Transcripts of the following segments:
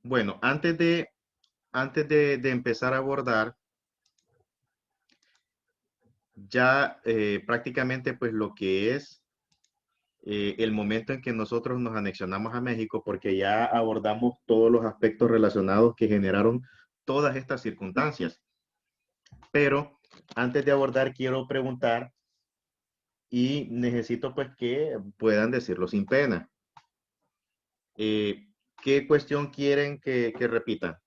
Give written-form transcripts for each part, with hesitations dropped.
Bueno, de empezar a abordar, ya prácticamente pues lo que es el momento en que nosotros nos anexionamos a México, porque ya abordamos todos los aspectos relacionados que generaron todas estas circunstancias. Pero antes de abordar, quiero preguntar y necesito pues que puedan decirlo sin pena. Eh, ¿Qué cuestión quieren que repita?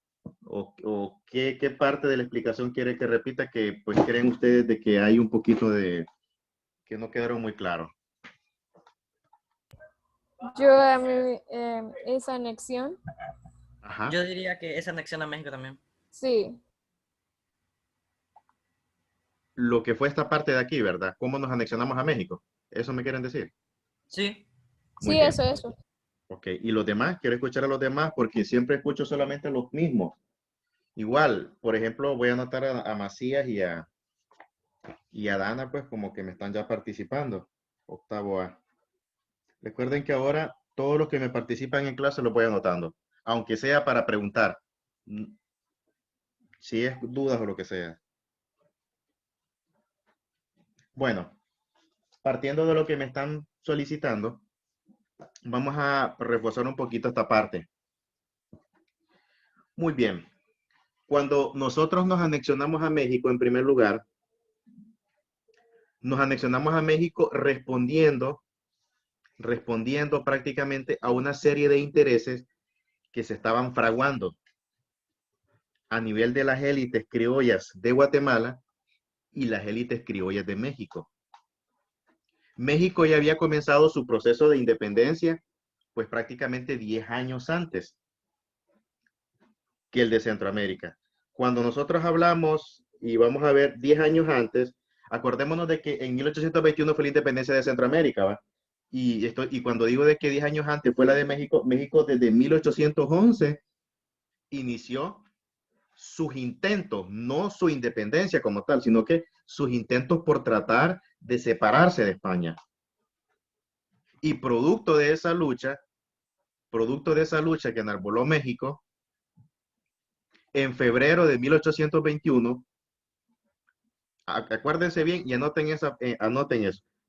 ¿O qué parte de la explicación quiere que repita que pues creen ustedes de que hay un poquito de que no quedaron muy claros? Yo a mí, esa anexión, Ajá. Yo diría que esa anexión a México también. sí, Lo que fue esta parte de aquí, ¿verdad? ¿Cómo nos anexionamos a México? ¿Eso me quieren decir? Sí, Muy sí, bien. eso. Ok. ¿Y los demás? Quiero escuchar a los demás porque siempre escucho solamente los mismos. Igual, por ejemplo, voy a anotar a Macías y a Dana, pues como que me están ya participando. Octavo A. Recuerden que ahora todos los que me participan en clase los voy anotando, aunque sea para preguntar, si es dudas o lo que sea. Bueno, partiendo de lo que me están solicitando, vamos a reforzar un poquito esta parte. Muy bien. Cuando nosotros nos anexionamos a México, en primer lugar, nos anexionamos a México respondiendo prácticamente a una serie de intereses que se estaban fraguando a nivel de las élites criollas de Guatemala y las élites criollas de México. México ya había comenzado su proceso de independencia, pues prácticamente 10 años antes que el de Centroamérica. Cuando nosotros hablamos y vamos a ver 10 años antes, acordémonos de que en 1821 fue la independencia de Centroamérica, ¿va? Y cuando digo de que 10 años antes fue la de México, México desde 1811 inició sus intentos, no su independencia como tal, sino que sus intentos por tratar de separarse de España. Y producto de esa lucha que enarboló México, en febrero de 1821, acuérdense bien y anoten eso,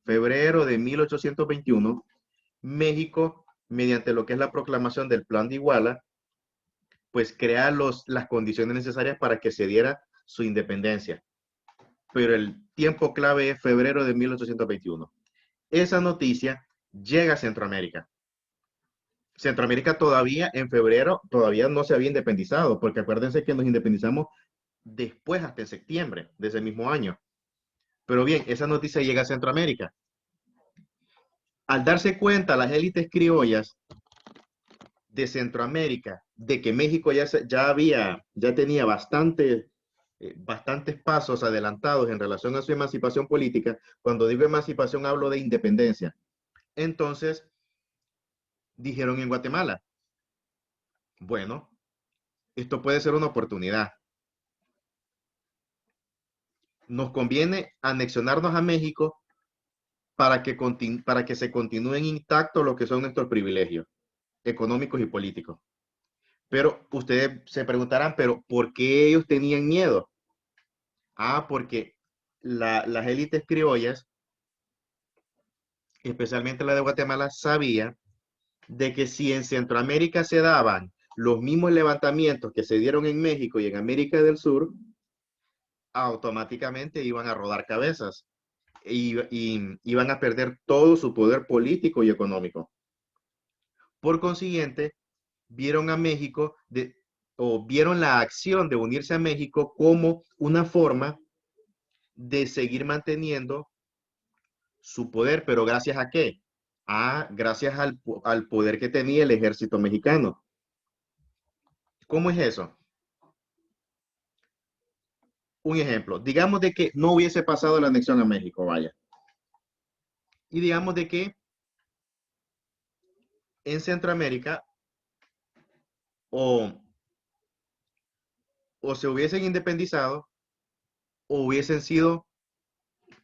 febrero de 1821, México, mediante lo que es la proclamación del Plan de Iguala, pues crea las condiciones necesarias para que se diera su independencia. Pero el tiempo clave es febrero de 1821. Esa noticia llega a Centroamérica. Centroamérica todavía en febrero todavía no se había independizado, porque acuérdense que nos independizamos después hasta en septiembre de ese mismo año. Pero bien, esa noticia llega a Centroamérica. Al darse cuenta las élites criollas de Centroamérica de que México ya tenía bastantes pasos adelantados en relación a su emancipación política, cuando digo emancipación hablo de independencia. Entonces, dijeron en Guatemala, bueno, esto puede ser una oportunidad. Nos conviene anexionarnos a México para que se continúen intactos lo que son nuestros privilegios económicos y políticos. Pero ustedes se preguntarán, pero ¿por qué ellos tenían miedo? Porque las élites criollas, especialmente la de Guatemala, sabía de que si en Centroamérica se daban los mismos levantamientos que se dieron en México y en América del Sur, automáticamente iban a rodar cabezas y iban a perder todo su poder político y económico. Por consiguiente, vieron a México o vieron la acción de unirse a México como una forma de seguir manteniendo su poder, pero ¿gracias a qué? Gracias al poder que tenía el ejército mexicano. ¿Cómo es eso? Un ejemplo, digamos de que no hubiese pasado la anexión a México, vaya. Y digamos de que en Centroamérica o, o se hubiesen independizado o hubiesen sido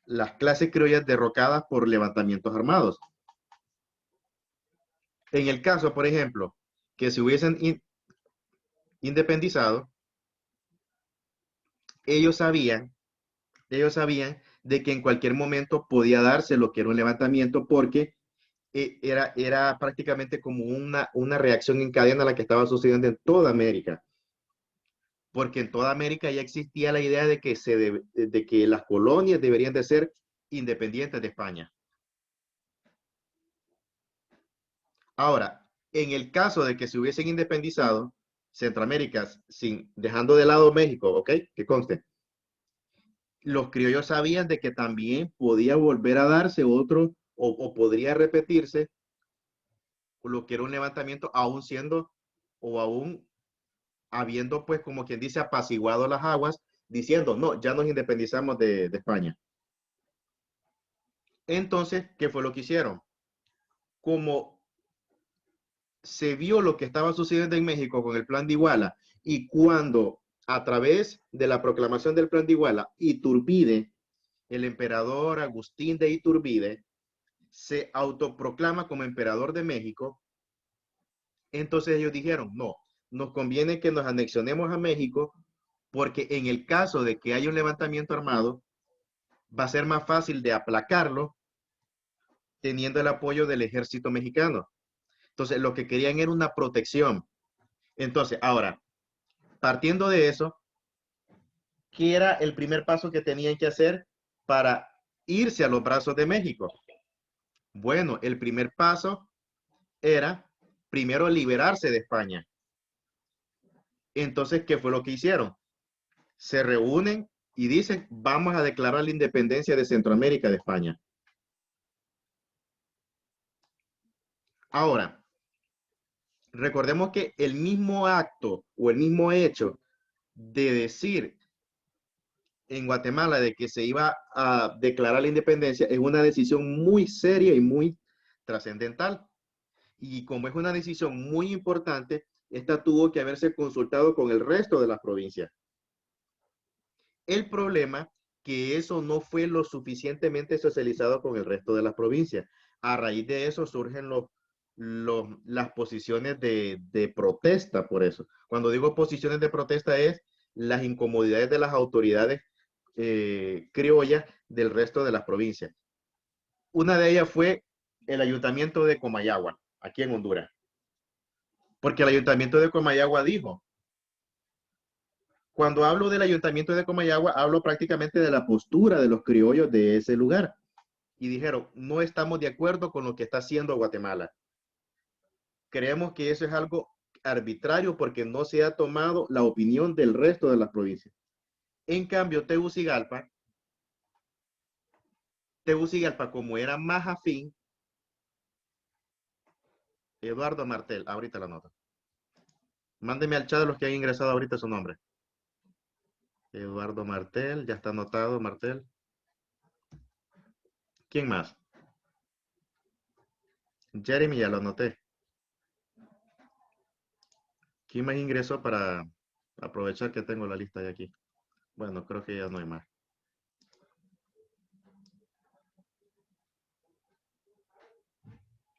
las clases criollas derrocadas por levantamientos armados. En el caso, por ejemplo, que se hubiesen independizado, ellos sabían, ellos sabían de que en cualquier momento podía darse lo que era un levantamiento porque era prácticamente como una reacción en cadena a la que estaba sucediendo en toda América. Porque en toda América ya existía la idea de que, de que las colonias deberían de ser independientes de España. Ahora, en el caso de que se hubiesen independizado Centroamérica, dejando de lado México, ¿ok? Que conste, los criollos sabían de que también podía volver a darse otro o podría repetirse lo que era un levantamiento aún siendo o aún habiendo pues como quien dice apaciguado las aguas diciendo no, ya nos independizamos de España. Entonces, ¿qué fue lo que hicieron? Como se vio lo que estaba sucediendo en México con el Plan de Iguala y cuando a través de la proclamación del Plan de Iguala, Iturbide, el emperador Agustín de Iturbide, se autoproclama como emperador de México, entonces ellos dijeron, no, nos conviene que nos anexionemos a México porque en el caso de que haya un levantamiento armado, va a ser más fácil de aplacarlo teniendo el apoyo del ejército mexicano. Entonces, lo que querían era una protección. Entonces, ahora, partiendo de eso, ¿qué era el primer paso que tenían que hacer para irse a los brazos de México? Bueno, el primer paso era primero liberarse de España. Entonces, ¿qué fue lo que hicieron? Se reúnen y dicen, vamos a declarar la independencia de Centroamérica de España. Ahora, recordemos que el mismo acto o el mismo hecho de decir en Guatemala de que se iba a declarar la independencia es una decisión muy seria y muy trascendental. Y como es una decisión muy importante, esta tuvo que haberse consultado con el resto de las provincias. El problema que eso no fue lo suficientemente socializado con el resto de las provincias. A raíz de eso surgen las posiciones de protesta por eso. Cuando digo posiciones de protesta es las incomodidades de las autoridades criollas del resto de las provincias. Una de ellas fue el ayuntamiento de Comayagua, aquí en Honduras. Porque el ayuntamiento de Comayagua dijo, cuando hablo del ayuntamiento de Comayagua, hablo prácticamente de la postura de los criollos de ese lugar. Y dijeron, no estamos de acuerdo con lo que está haciendo Guatemala. Creemos que eso es algo arbitrario porque no se ha tomado la opinión del resto de las provincias. En cambio, Tegucigalpa, como era más afín, Eduardo Martel, ahorita la nota. Mándeme al chat de los que han ingresado ahorita su nombre. Eduardo Martel, ya está anotado, Martel. ¿Quién más? Jeremy, ya lo anoté. ¿Quién más ingresó para aprovechar que tengo la lista de aquí? Bueno, creo que ya no hay más.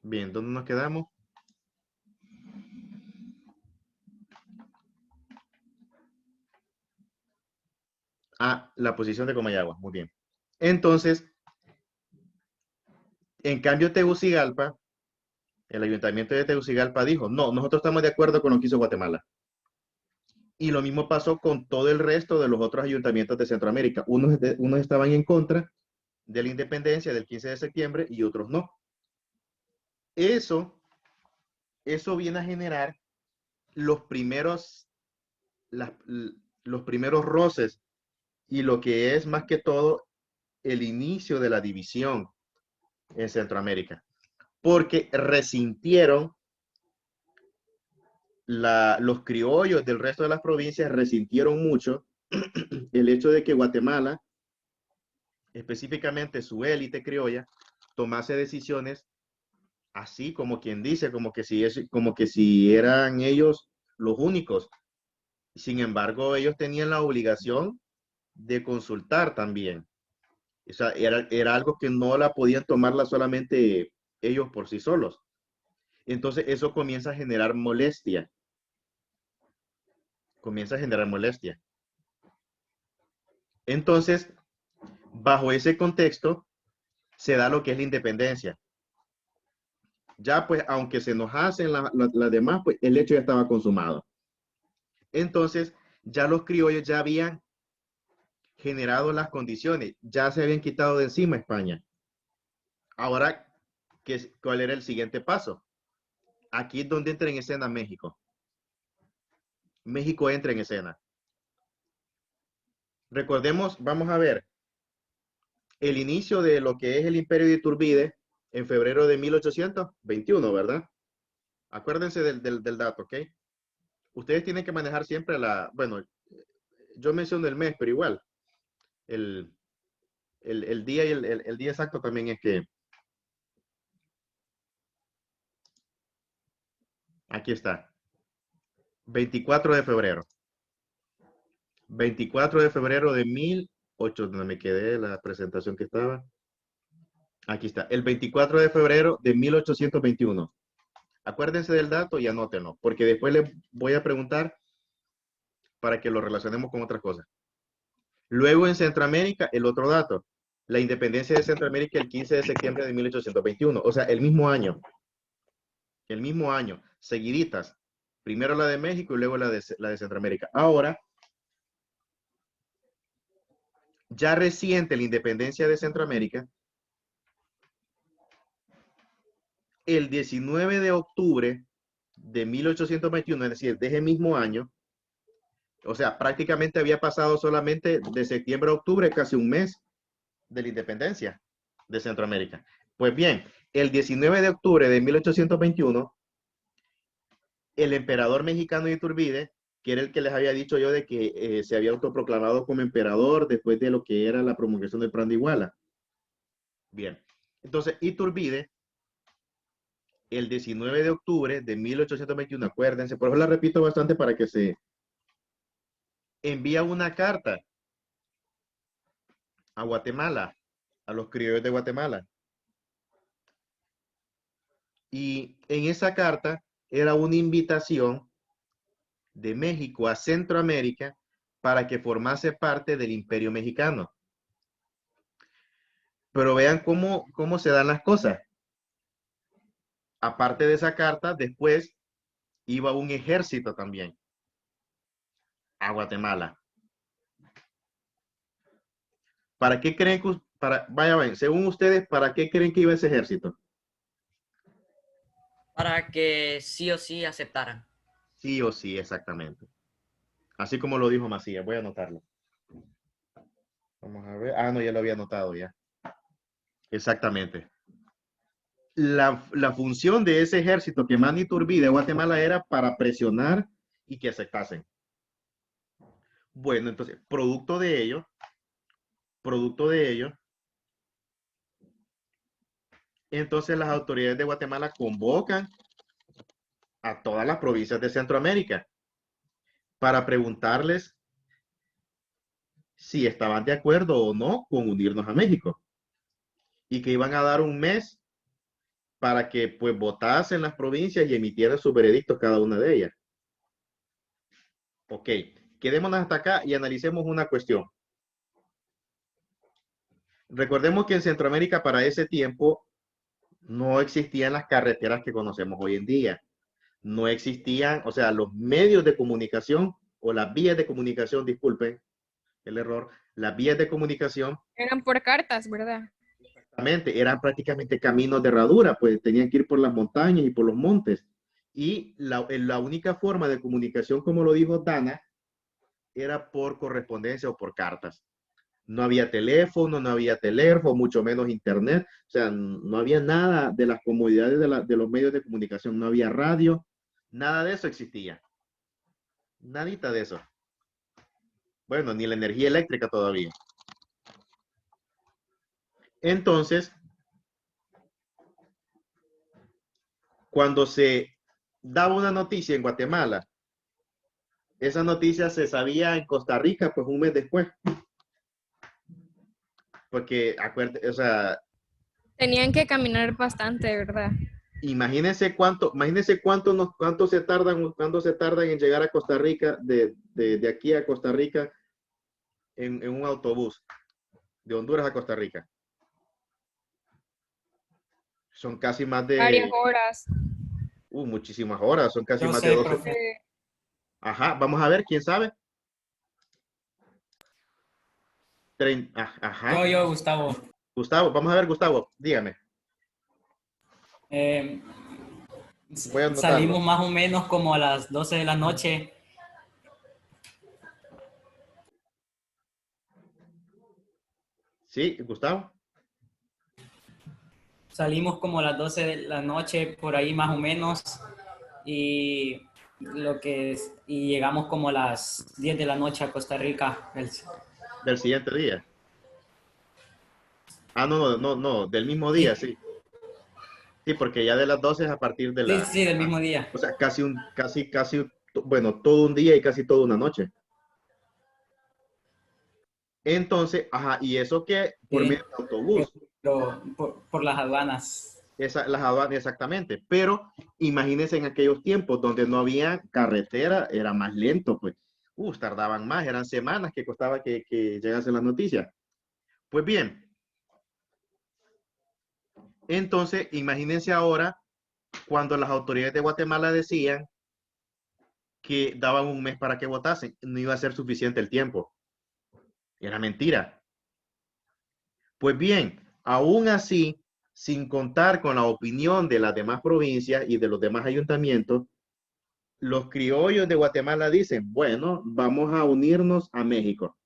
Bien, ¿dónde nos quedamos? Ah, la posición de Comayagua, muy bien. Entonces, en cambio Tegucigalpa, el ayuntamiento de Tegucigalpa dijo, no, nosotros estamos de acuerdo con lo que hizo Guatemala. Y lo mismo pasó con todo el resto de los otros ayuntamientos de Centroamérica. Unos estaban en contra de la independencia del 15 de septiembre y otros no. Eso viene a generar los primeros, los primeros roces y lo que es más que todo el inicio de la división en Centroamérica, porque resintieron los criollos del resto de las provincias resintieron mucho el hecho de que Guatemala, específicamente su élite criolla, tomase decisiones así como quien dice, como que si eran ellos los únicos. Sin embargo, ellos tenían la obligación de consultar también. O sea, era algo que no la podían tomarla solamente ellos por sí solos. Entonces, eso comienza a generar molestia. comienza a generar molestia. Entonces, bajo ese contexto, se da lo que es la independencia. Ya, pues, aunque se nos hacen las demás, pues el hecho ya estaba consumado. Entonces, ya los criollos ya habían generado las condiciones, ya se habían quitado de encima España. Ahora, ¿cuál era el siguiente paso? Aquí es donde entra en escena México. México entra en escena. Recordemos, vamos a ver, el inicio de lo que es el Imperio de Iturbide en febrero de 1821, ¿verdad? Acuérdense del dato, ¿ok? Ustedes tienen que manejar siempre bueno, yo menciono el mes, pero igual, el, el día y el día exacto también es que, aquí está, 24 de febrero. 24 de febrero de 1800, donde me quedé la presentación que estaba. Aquí está, el 24 de febrero de 1821. Acuérdense del dato y anótenlo, porque después les voy a preguntar para que lo relacionemos con otras cosas. Luego en Centroamérica, el otro dato, la independencia de Centroamérica el 15 de septiembre de 1821, o sea, el mismo año, seguiditas. Primero la de México y luego la de Centroamérica. Ahora, ya reciente la independencia de Centroamérica, el 19 de octubre de 1821, es decir, de ese mismo año, o sea, prácticamente había pasado solamente de septiembre a octubre, casi un mes de la independencia de Centroamérica. Pues bien, el 19 de octubre de 1821, el emperador mexicano de Iturbide, que era el que les había dicho yo de que se había autoproclamado como emperador después de lo que era la promulgación del Plan de Iguala. Bien, entonces Iturbide, el 19 de octubre de 1821, acuérdense, por eso la repito bastante para que se envía una carta a Guatemala, a los criollos de Guatemala. Y en esa carta era una invitación de México a Centroamérica para que formase parte del Imperio Mexicano. Pero vean cómo se dan las cosas. Aparte de esa carta, después iba un ejército también a Guatemala. ¿Para qué creen que, vaya, según ustedes, para qué creen que iba ese ejército? Para que sí o sí aceptaran. Sí o sí, exactamente. Así como lo dijo Macías, voy a anotarlo. Vamos a ver. Ah, no, ya lo había anotado ya. Exactamente. La función de ese ejército que manda Iturbide a Guatemala era para presionar y que aceptasen. Bueno, entonces, producto de ello, entonces las autoridades de Guatemala convocan a todas las provincias de Centroamérica para preguntarles si estaban de acuerdo o no con unirnos a México y que iban a dar un mes para que pues votasen las provincias y emitieran sus veredictos cada una de ellas. Ok, quedémonos hasta acá y analicemos una cuestión. Recordemos que en Centroamérica para ese tiempo no existían las carreteras que conocemos hoy en día. No existían, o sea, los medios de comunicación o las vías de comunicación, disculpen el error, las vías de comunicación Eran por cartas, ¿verdad? eran prácticamente caminos de herradura, pues tenían que ir por las montañas y por los montes. Y la única forma de comunicación, como lo dijo Dana, era por correspondencia o por cartas. No había teléfono, no había teléfono, mucho menos internet. O sea, no había nada de las comodidades de los medios de comunicación. No había radio, nada de eso existía. Nadita de eso. Bueno, ni la energía eléctrica todavía. Entonces, cuando se daba una noticia en Guatemala, esa noticia se sabía en Costa Rica, pues un mes después. Porque, acuérdate, o sea, Tenían que caminar bastante, ¿verdad? imagínense cuánto se tardan en llegar a Costa Rica, de aquí a Costa Rica en un autobús, de Honduras a Costa Rica. Son casi más Varias de, horas. muchísimas horas, son casi Yo más de sé, 12. profe. Ajá, vamos a ver, ¿quién sabe? Ajá, Yo, Gustavo. Gustavo, vamos a ver, Gustavo, dígame, Eh, voy a salimos anotarlo. más o menos como a las 12 de la noche. Sí, Gustavo. Salimos como a las 12 de la noche, por ahí más o menos. Y y llegamos como a las 10 de la noche a Costa Rica. Del siguiente día. Ah, no, del mismo día, Sí, sí. Sí, porque ya de las 12 es a partir de sí, la, sí, del mismo día. o sea, bueno, todo un día y casi toda una noche. Entonces, ajá, y eso que por Sí, medio de autobús, pero por las aduanas. las aduanas exactamente, pero imagínense en aquellos tiempos donde no había carretera, era más lento, pues, tardaban más, eran semanas que costaba que llegasen las noticias. Pues bien, entonces, imagínense ahora cuando las autoridades de Guatemala decían que daban un mes para que votasen, no iba a ser suficiente el tiempo. Era mentira. Pues bien, aún así, sin contar con la opinión de las demás provincias y de los demás ayuntamientos, los criollos de Guatemala dicen, bueno, vamos a unirnos a México.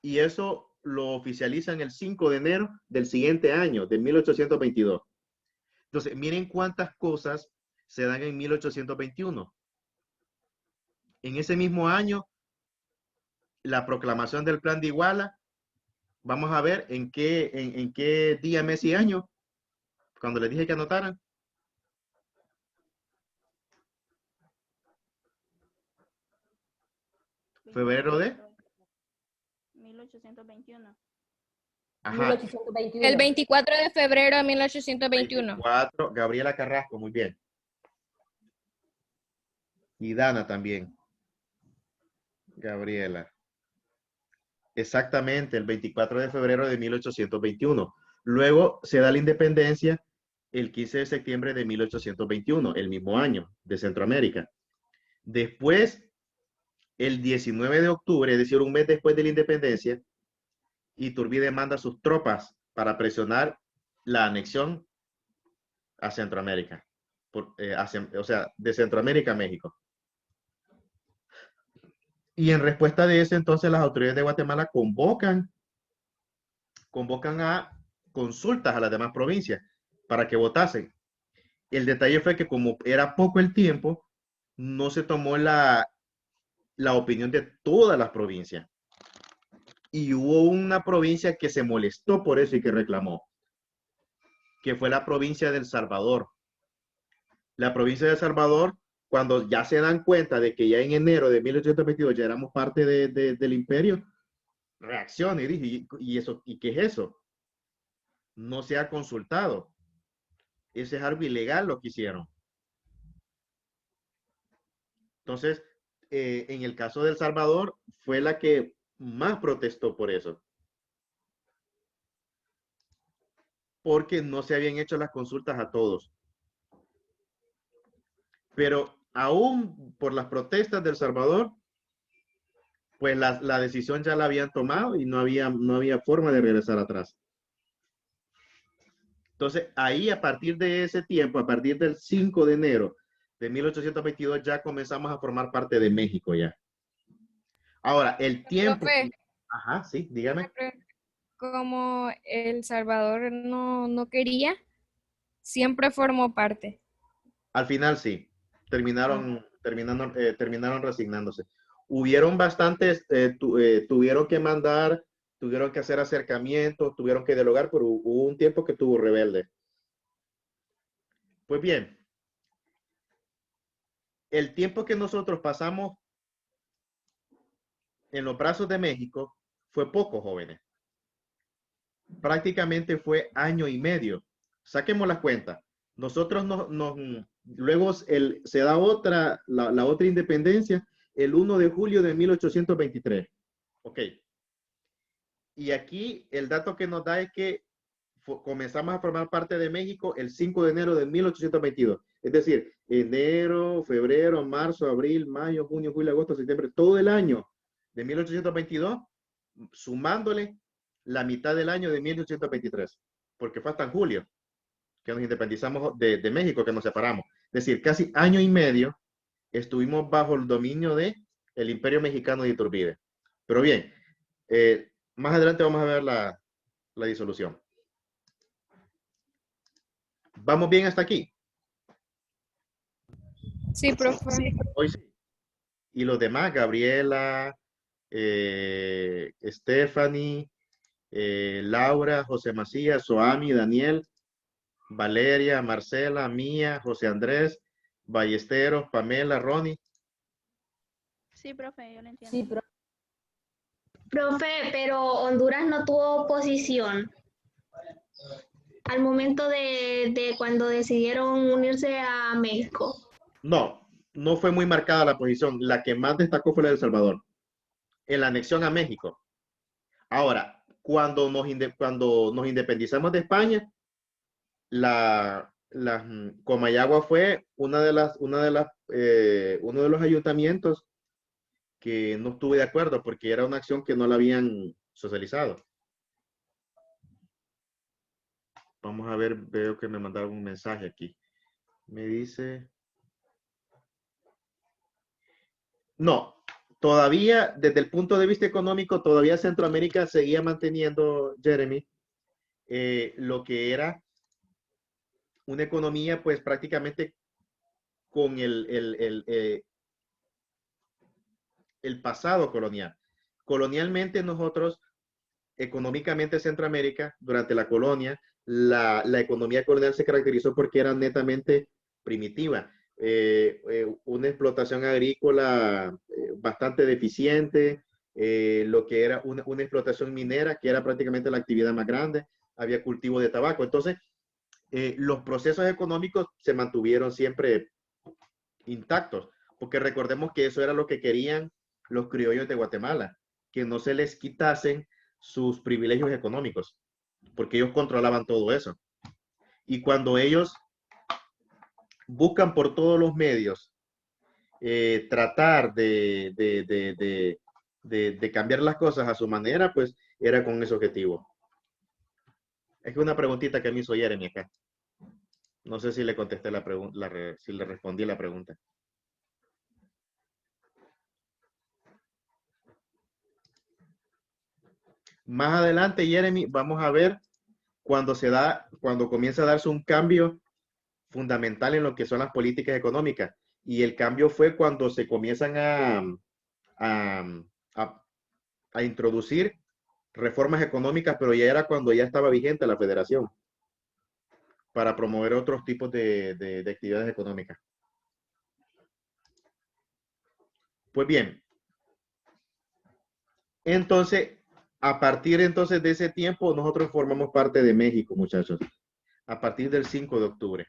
Y eso lo oficializan el 5 de enero del siguiente año, de 1822. Entonces, miren cuántas cosas se dan en 1821. En ese mismo año, la proclamación del Plan de Iguala, vamos a ver en qué día, mes y año, cuando les dije que anotaran. Febrero de, 1821. ajá, El 1821. 24 de febrero de 1821. 24, Gabriela Carrasco, muy bien. Y Dana también, Gabriela. Exactamente, el 24 de febrero de 1821. Luego se da la independencia el 15 de septiembre de 1821, el mismo año, de Centroamérica. Después, el 19 de octubre, es decir, un mes después de la independencia, Iturbide manda sus tropas para presionar la anexión a Centroamérica, o sea, de Centroamérica a México. Y en respuesta de eso, entonces las autoridades de Guatemala convocan a consultas a las demás provincias para que votasen. El detalle fue que como era poco el tiempo, no se tomó la opinión de todas las provincias. Y hubo una provincia que se molestó por eso y que reclamó, que fue la provincia del Salvador. La provincia de El Salvador, cuando ya se dan cuenta de que ya en enero de 1822 ya éramos parte del imperio, reacciona y dice, ¿y qué es eso? No se ha consultado. Ese es algo ilegal lo que hicieron. Entonces, en el caso de El Salvador, fue la que más protestó por eso, porque no se habían hecho las consultas a todos. Pero aún por las protestas de El Salvador, pues la decisión ya la habían tomado y no había forma de regresar atrás. Entonces, ahí a partir de ese tiempo, a partir del 5 de enero de 1822, ya comenzamos a formar parte de México ya. Ahora, el tiempo... Profe, Ajá, sí, dígame. como El Salvador no quería, siempre formó parte. Al final sí, terminaron resignándose. Hubieron bastantes, tuvieron que mandar, tuvieron que hacer acercamientos, tuvieron que dialogar, pero hubo un tiempo que tuvo rebelde. Pues bien, el tiempo que nosotros pasamos en los brazos de México fue poco, jóvenes. Prácticamente fue año y medio. Saquemos las cuentas. Nosotros luego se da la otra independencia el 1 de julio de 1823. Ok. Y aquí el dato que nos da es que comenzamos a formar parte de México el 5 de enero de 1822. Es decir, enero, febrero, marzo, abril, mayo, junio, julio, agosto, septiembre, todo el año de 1822, sumándole la mitad del año de 1823, porque fue hasta en julio que nos independizamos de México, que nos separamos. Es decir, casi año y medio estuvimos bajo el dominio de el Imperio Mexicano de Iturbide. Pero bien, más adelante vamos a ver la disolución. ¿Vamos bien hasta aquí? Sí, profe. Hoy sí. Y los demás, Gabriela, Stephanie, Laura, José Macías, Soami, Daniel, Valeria, Marcela, Mía, José Andrés, Ballesteros, Pamela, Ronnie. Sí, profe, yo lo entiendo. Sí, profe. Profe, pero Honduras no tuvo oposición al momento de cuando decidieron unirse a México. No, no fue muy marcada la posición. La que más destacó fue la de El Salvador, en la anexión a México. Ahora, cuando nos independizamos de España, Comayagua fue uno de los ayuntamientos que no estuve de acuerdo porque era una acción que no la habían socializado. Vamos a ver, veo que me mandaron un mensaje aquí. Me dice... No, todavía desde el punto de vista económico, todavía Centroamérica seguía manteniendo, Jeremy, lo que era una economía pues prácticamente con el pasado colonial. Colonialmente nosotros, económicamente Centroamérica, durante la colonia, la economía colonial se caracterizó porque era netamente primitiva. Una explotación agrícola bastante deficiente, lo que era una explotación minera, que era prácticamente la actividad más grande, había cultivo de tabaco. Entonces, los procesos económicos se mantuvieron siempre intactos, porque recordemos que eso era lo que querían los criollos de Guatemala, que no se les quitasen sus privilegios económicos, porque ellos controlaban todo eso. Y cuando ellos buscan por todos los medios tratar de cambiar las cosas a su manera, pues era con ese objetivo. Es que una preguntita que me hizo Jeremy acá. No sé si le contesté la pregunta, si le respondí la pregunta. Más adelante, Jeremy, vamos a ver cuando comienza a darse un cambio fundamental en lo que son las políticas económicas. Y el cambio fue cuando se comienzan a introducir reformas económicas, pero ya era cuando ya estaba vigente la federación para promover otros tipos de actividades económicas. Pues bien, entonces, a partir entonces de ese tiempo, nosotros formamos parte de México, muchachos. A partir del 5 de octubre.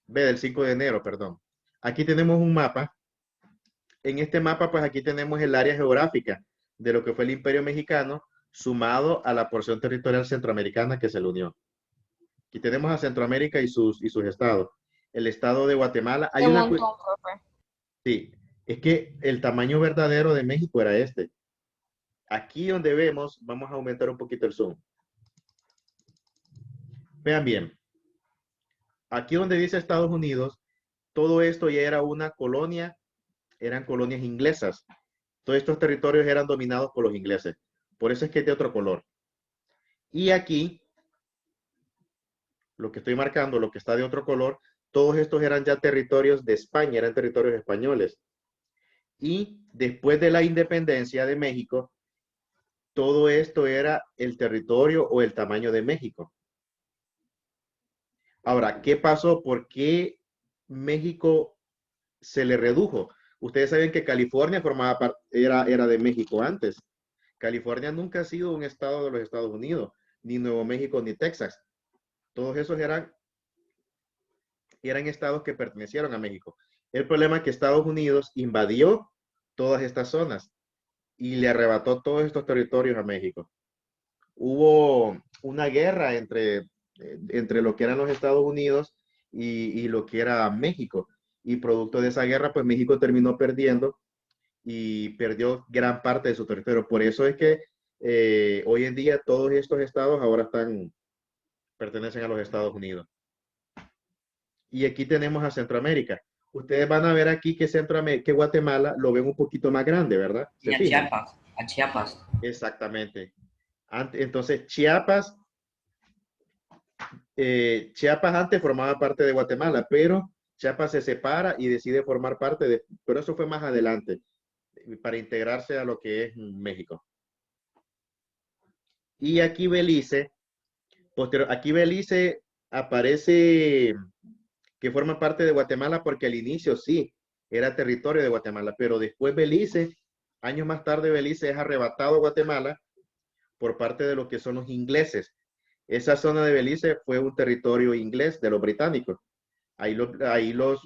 Del 5 de enero, perdón. Aquí tenemos un mapa. En este mapa, pues aquí tenemos el área geográfica de lo que fue el Imperio Mexicano, sumado a la porción territorial centroamericana que se le unió. Aquí tenemos a Centroamérica y sus estados. El estado de Guatemala. Hay Un una... montón, profe. Sí, es que el tamaño verdadero de México era este. Aquí donde vemos, vamos a aumentar un poquito el zoom. Vean bien. Aquí donde dice Estados Unidos, todo esto ya era una colonia, eran colonias inglesas. Todos estos territorios eran dominados por los ingleses. Por eso es que es de otro color. Y aquí, lo que estoy marcando, lo que está de otro color, todos estos eran ya territorios de España, eran territorios españoles. Y después de la independencia de México, todo esto era el territorio o el tamaño de México. Ahora, ¿qué pasó? ¿Por qué México se le redujo? Ustedes saben que California era de México antes. California nunca ha sido un estado de los Estados Unidos, ni Nuevo México, ni Texas. Todos esos eran estados que pertenecieron a México. El problema es que Estados Unidos invadió todas estas zonas y le arrebató todos estos territorios a México. Hubo una guerra entre lo que eran los Estados Unidos y lo que era México. Y producto de esa guerra, pues México terminó perdiendo y perdió gran parte de su territorio. Por eso es que hoy en día todos estos estados ahora pertenecen a los Estados Unidos. Y aquí tenemos a Centroamérica. Ustedes van a ver aquí que Guatemala lo ven un poquito más grande, ¿verdad? Y a fijan? Chiapas, a Chiapas. Exactamente. Entonces, Chiapas antes formaba parte de Guatemala, pero Chiapas se separa y decide formar parte pero eso fue más adelante, para integrarse a lo que es México. Y aquí Belice aparece que forma parte de Guatemala porque al inicio sí, era territorio de Guatemala, pero después Belice, años más tarde Belice es arrebatado a Guatemala por parte de lo que son los ingleses. Esa zona de Belice fue un territorio inglés de los británicos. Ahí los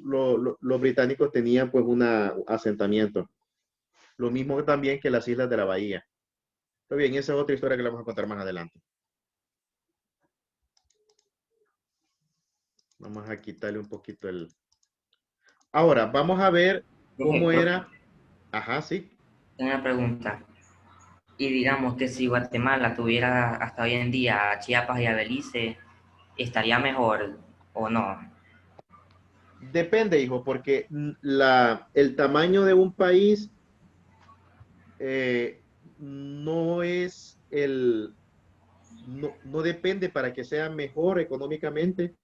británicos tenían pues un asentamiento. Lo mismo también que las islas de la bahía. Pero bien, esa es otra historia que le vamos a contar más adelante. Vamos a quitarle un poquito Ahora, vamos a ver cómo era. Ajá, sí. Tengo una pregunta. Y digamos que si Guatemala tuviera hasta hoy en día a Chiapas y a Belice, ¿estaría mejor o no? Depende, hijo, porque el tamaño de un país no es no depende para que sea mejor económicamente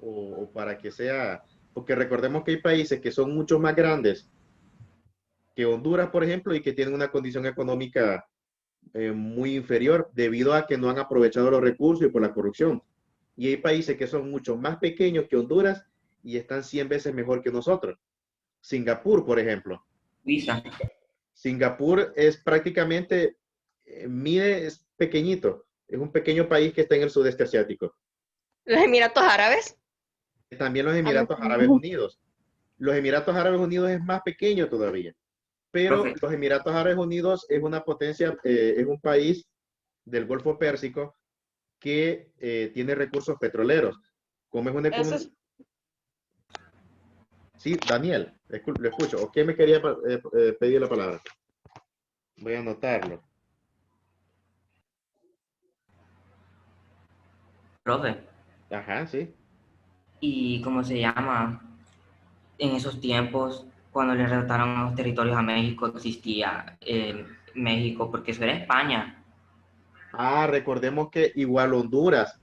o para que sea, porque recordemos que hay países que son mucho más grandes que Honduras, por ejemplo, y que tienen una condición económica muy inferior debido a que no han aprovechado los recursos y por la corrupción. Y hay países que son mucho más pequeños que Honduras y están 100 veces mejor que nosotros. Singapur, por ejemplo. Visa. Singapur es prácticamente, es pequeñito, es un pequeño país que está en el sudeste asiático. ¿Los Emiratos Árabes? También los Emiratos Árabes Unidos. Los Emiratos Árabes Unidos es más pequeño todavía, pero Profe. los Emiratos Árabes Unidos es una potencia, es un país del Golfo Pérsico que tiene recursos petroleros. Como es una Sí, Daniel, lo escucho. ¿O quién me quería pedir la palabra? Voy a anotarlo. Profe. Ajá, sí. ¿Y cómo se llama? En esos tiempos, cuando le arrebataron los territorios a México, existía México, porque eso era España. Recordemos que igual Honduras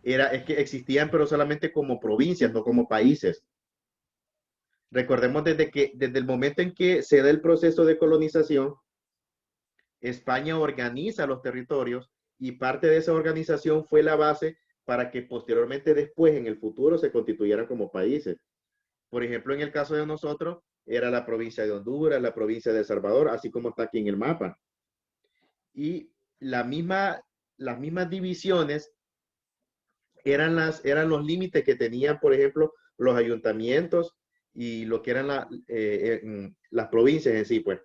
es que existían, pero solamente como provincias, no como países. Recordemos desde el momento en que se da el proceso de colonización, España organiza los territorios y parte de esa organización fue la base para que posteriormente después, en el futuro, se constituyeran como países. Por ejemplo, en el caso de nosotros, era la provincia de Honduras, la provincia de El Salvador, así como está aquí en el mapa. Y las mismas divisiones eran los límites que tenían, por ejemplo, los ayuntamientos y lo que eran las provincias en sí, pues.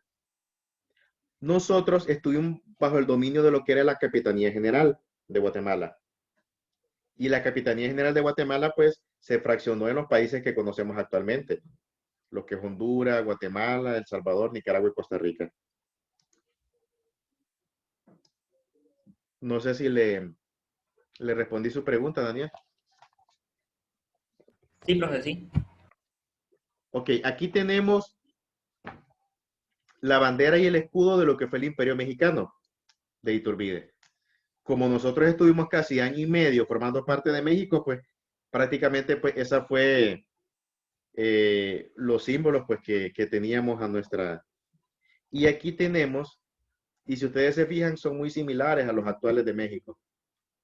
Nosotros estuvimos bajo el dominio de lo que era la Capitanía General de Guatemala. Y la Capitanía General de Guatemala, pues, se fraccionó en los países que conocemos actualmente, lo que es Honduras, Guatemala, El Salvador, Nicaragua y Costa Rica. No sé si le respondí su pregunta, Daniel. Sí, profe, sí. Ok, aquí tenemos la bandera y el escudo de lo que fue el Imperio Mexicano de Iturbide. Como nosotros estuvimos casi año y medio formando parte de México, pues prácticamente pues esa fue los símbolos pues que teníamos a nuestra. Y aquí tenemos, y si ustedes se fijan, son muy similares a los actuales de México.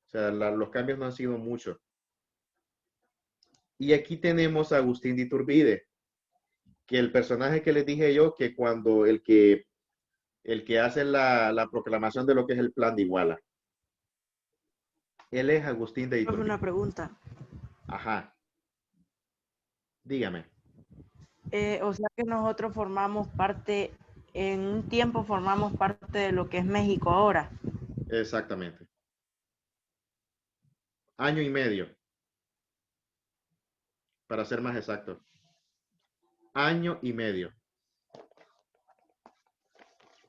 O sea, los cambios no han sido muchos. Y aquí tenemos a Agustín de Iturbide, que el personaje que les dije yo, que cuando el que hace la proclamación de lo que es el Plan de Iguala. Él es Agustín de Profe, Iturbide. una pregunta. Ajá. Dígame. O sea que nosotros formamos parte, en un tiempo formamos parte de lo que es México ahora. Exactamente. Año y medio, para ser más exacto. Año y medio.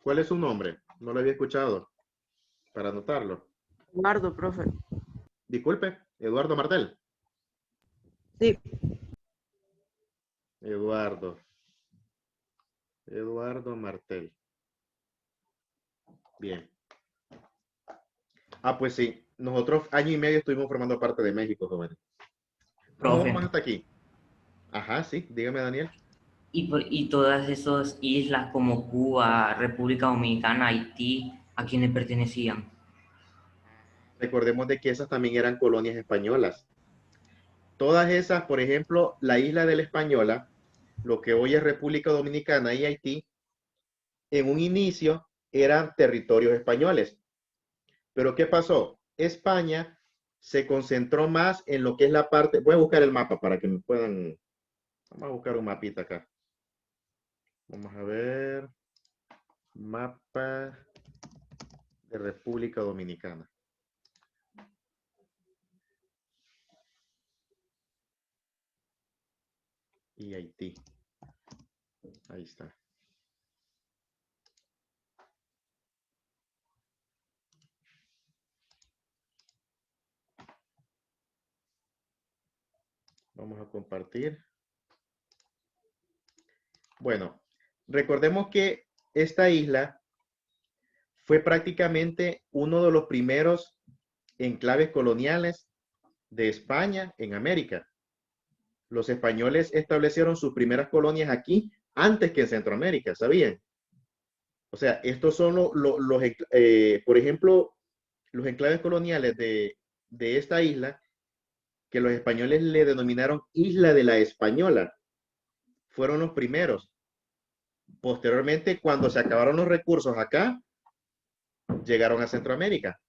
¿Cuál es su nombre? No lo había escuchado. Para anotarlo. Eduardo, profe. Disculpe, Eduardo Martel. Sí, Eduardo. Eduardo Martel. Bien. Ah, pues sí. Nosotros año y medio estuvimos formando parte de México, jóvenes. ¿Cómo Profe. vamos hasta aquí? Ajá, sí. Dígame, Daniel. Y todas esas islas como Cuba, República Dominicana, Haití, ¿a quiénes pertenecían? Recordemos de que esas también eran colonias españolas. Todas esas, por ejemplo, la isla de la Española, lo que hoy es República Dominicana y Haití, en un inicio eran territorios españoles. Pero ¿qué pasó? España se concentró más en lo que es la parte, voy a buscar el mapa para que me puedan, vamos a buscar un mapita acá. Vamos a ver, mapa de República Dominicana. Y Haití. Ahí está. Vamos a compartir. Bueno, recordemos que esta isla fue prácticamente uno de los primeros enclaves coloniales de España en América. Los españoles establecieron sus primeras colonias aquí antes que en Centroamérica, ¿sabían? O sea, estos son por ejemplo, los enclaves coloniales de esta isla, que los españoles le denominaron Isla de la Española, fueron los primeros. Posteriormente, cuando se acabaron los recursos acá, llegaron a Centroamérica.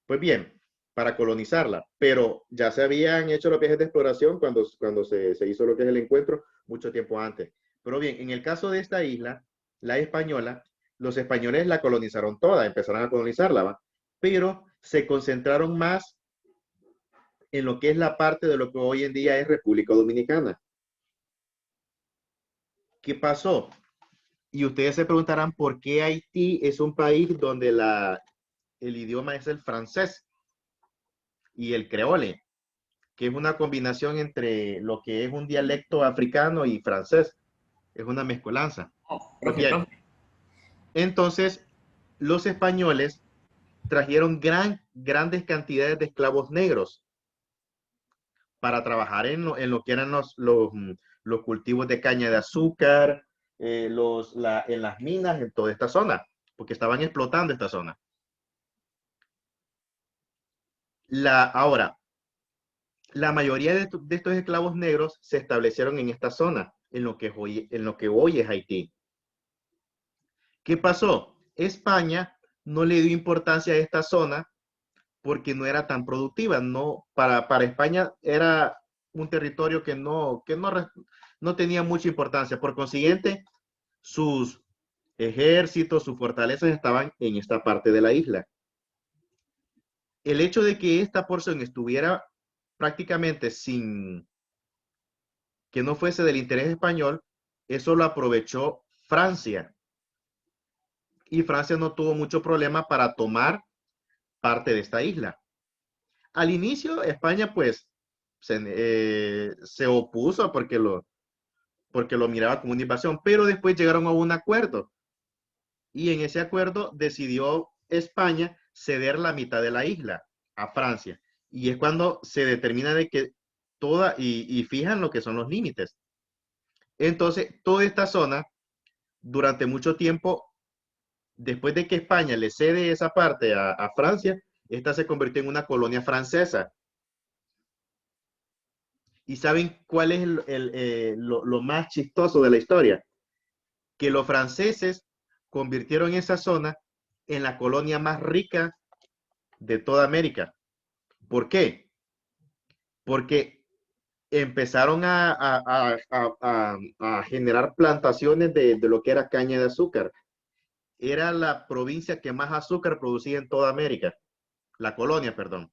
Pues bien, para colonizarla, pero ya se habían hecho los viajes de exploración cuando se hizo lo que es el encuentro mucho tiempo antes. Pero bien, en el caso de esta isla, la española, los españoles la colonizaron toda, empezaron a colonizarla, ¿va? Pero se concentraron más en lo que es la parte de lo que hoy en día es República Dominicana. ¿Qué pasó? Y ustedes se preguntarán por qué Haití es un país donde el idioma es el francés y el creole, que es una combinación entre lo que es un dialecto africano y francés. Es una mezcolanza. Oh, Pues profe, bien, profe. entonces los españoles trajeron grandes cantidades de esclavos negros para trabajar en lo que eran los cultivos de caña de azúcar, en las minas, en toda esta zona, porque estaban explotando esta zona. Ahora, la mayoría de estos esclavos negros se establecieron en esta zona, en lo que hoy es Haití. ¿Qué pasó? España no le dio importancia a esta zona porque no era tan productiva. No, para España era un territorio que no tenía mucha importancia. Por consiguiente, sus ejércitos, sus fortalezas estaban en esta parte de la isla. El hecho de que esta porción estuviera prácticamente que no fuese del interés español, eso lo aprovechó Francia. Y Francia no tuvo mucho problema para tomar parte de esta isla. Al inicio, España pues se opuso porque lo miraba como una invasión, pero después llegaron a un acuerdo. Y en ese acuerdo decidió España ceder la mitad de la isla a Francia. Y es cuando se determina de que y fijan lo que son los límites. Entonces, toda esta zona, durante mucho tiempo, después de que España le cede esa parte a Francia, esta se convirtió en una colonia francesa. ¿Y saben cuál es lo más chistoso de la historia? Que los franceses convirtieron esa zona en la colonia más rica de toda América. ¿Por qué? Porque empezaron a generar plantaciones de lo que era caña de azúcar. Era la provincia que más azúcar producía en toda América, la colonia, perdón.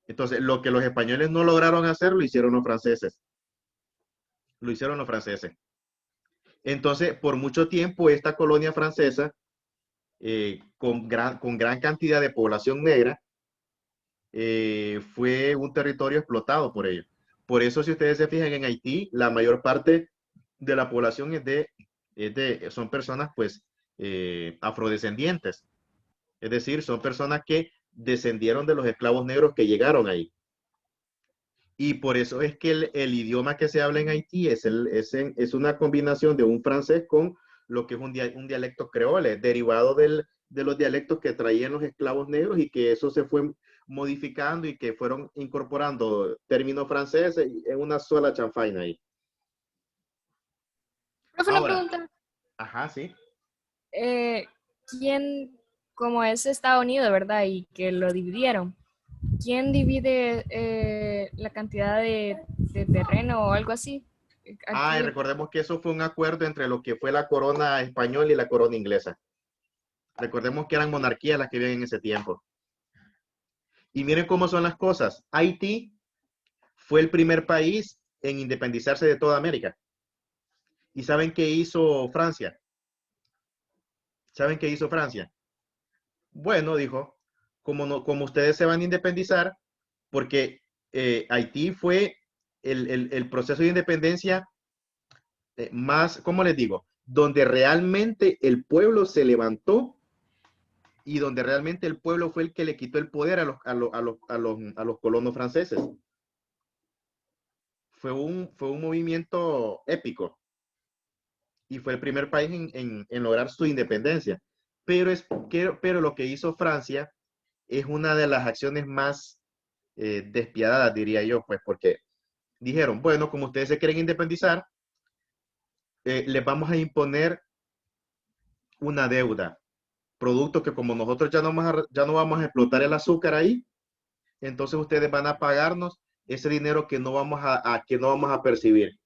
Entonces, lo que los españoles no lograron hacer, lo hicieron los franceses. Lo hicieron los franceses. Entonces, por mucho tiempo, esta colonia francesa, con gran cantidad de población negra, fue un territorio explotado por ellos. Por eso, si ustedes se fijan en Haití, la mayor parte de la población son personas, pues, afrodescendientes. Es decir, son personas que descendieron de los esclavos negros que llegaron ahí. Y por eso es que el idioma que se habla en Haití es una combinación de un francés con lo que es un dialecto creole, derivado de los dialectos que traían los esclavos negros y que eso se fue modificando y que fueron incorporando términos franceses en una sola chanfaina ahí. Profe, una Ahora, pregunta. ajá, sí. ¿Quién, como es Estados Unidos, verdad? Y que lo dividieron. ¿Quién divide la cantidad de terreno o algo así? Y Aquí, recordemos que eso fue un acuerdo entre lo que fue la corona española y la corona inglesa. Recordemos que eran monarquías las que vivían en ese tiempo. Y miren cómo son las cosas. Haití fue el primer país en independizarse de toda América. ¿Y saben qué hizo Francia? ¿Saben qué hizo Francia? Bueno, dijo, como ustedes se van a independizar, porque Haití fue el proceso de independencia más, ¿cómo les digo? Donde realmente el pueblo se levantó y donde realmente el pueblo fue el que le quitó el poder a los colonos franceses. Fue un movimiento épico y fue el primer país en lograr su independencia. Pero lo que hizo Francia es una de las acciones más despiadadas, diría yo, pues porque dijeron, bueno, como ustedes se quieren independizar, les vamos a imponer una deuda, producto que como nosotros ya no vamos a explotar el azúcar ahí, entonces ustedes van a pagarnos ese dinero que que no vamos a percibir.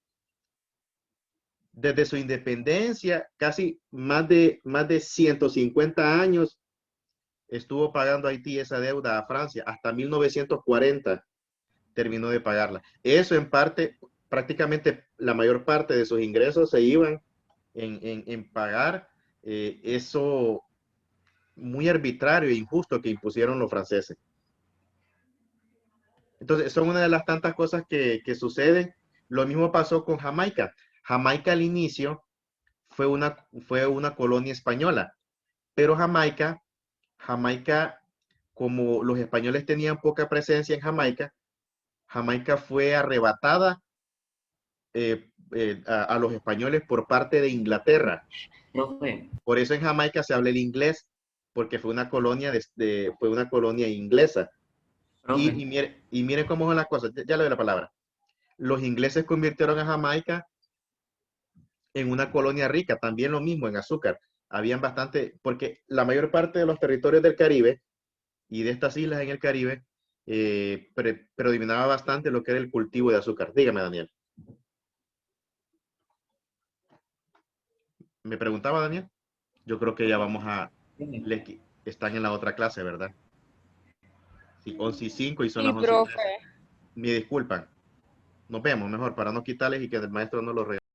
Desde su independencia, casi más de 150 años, estuvo pagando Haití esa deuda a Francia. Hasta 1940 terminó de pagarla. Eso en parte, prácticamente la mayor parte de sus ingresos se iban en pagar eso muy arbitrario e injusto que impusieron los franceses. Entonces, son una de las tantas cosas que suceden. Lo mismo pasó con Jamaica. Jamaica al inicio fue una colonia española, pero Jamaica, como los españoles tenían poca presencia en Jamaica, Jamaica fue arrebatada a los españoles por parte de Inglaterra. Profe, Por eso en Jamaica se habla el inglés, porque fue una colonia, fue una colonia inglesa. profe, Y miren cómo son las cosas, ya le doy la palabra. Los ingleses convirtieron a Jamaica en una colonia rica, también lo mismo en azúcar. Habían bastante, porque la mayor parte de los territorios del Caribe y de estas islas en el Caribe predominaba bastante lo que era el cultivo de azúcar. Dígame, Daniel. ¿Me preguntaba, Daniel? Yo creo que ya vamos a... Están en la otra clase, ¿verdad? Sí, 11:05 y son sí, las 11:13. profe. Me disculpan. Nos vemos mejor para no quitarles y que el maestro no lo